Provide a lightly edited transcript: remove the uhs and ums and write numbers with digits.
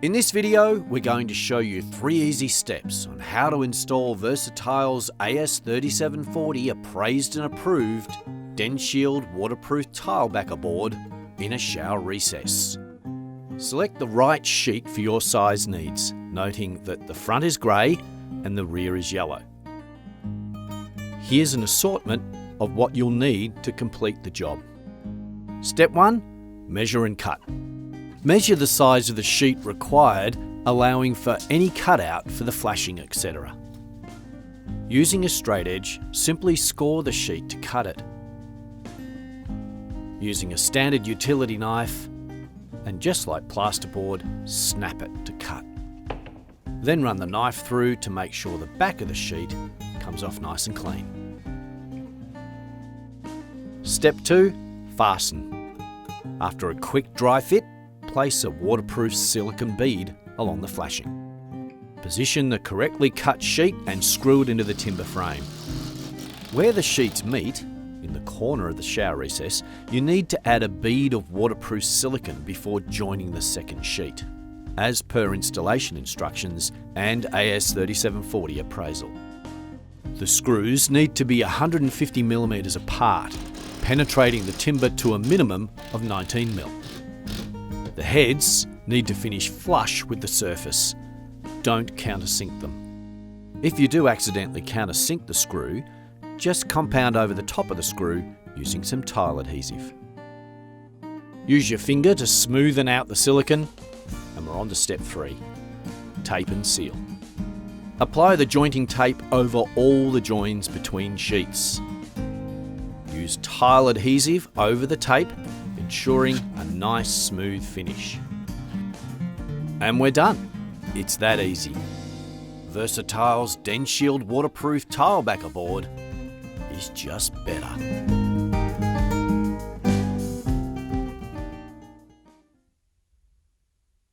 In this video, we're going to show you 3 easy steps on how to install Versatile's AS3740 appraised and approved DensShield waterproof tile backer board in a shower recess. Select the right sheet for your size needs, noting that the front is grey and the rear is yellow. Here's an assortment of what you'll need to complete the job. Step 1. Measure and cut. Measure the size of the sheet required, allowing for any cutout for the flashing, etc. Using a straight edge, simply score the sheet to cut it. Using a standard utility knife, and just like plasterboard, snap it to cut. Then run the knife through to make sure the back of the sheet comes off nice and clean. Step 2. Fasten. After a quick dry fit, place a waterproof silicone bead along the flashing. Position the correctly cut sheet and screw it into the timber frame. Where the sheets meet, in the corner of the shower recess, you need to add a bead of waterproof silicone before joining the second sheet, as per installation instructions and AS3740 appraisal. The screws need to be 150mm apart, penetrating the timber to a minimum of 19mm. The heads need to finish flush with the surface. Don't countersink them. If you do accidentally countersink the screw, just compound over the top of the screw using some tile adhesive. Use your finger to smoothen out the silicone, and we're on to step 3. Tape and seal. Apply the jointing tape over all the joins between sheets. Use tile adhesive over the tape, ensuring a nice smooth finish. And we're done. It's that easy. Versatile's DensShield waterproof tile backer board is just better.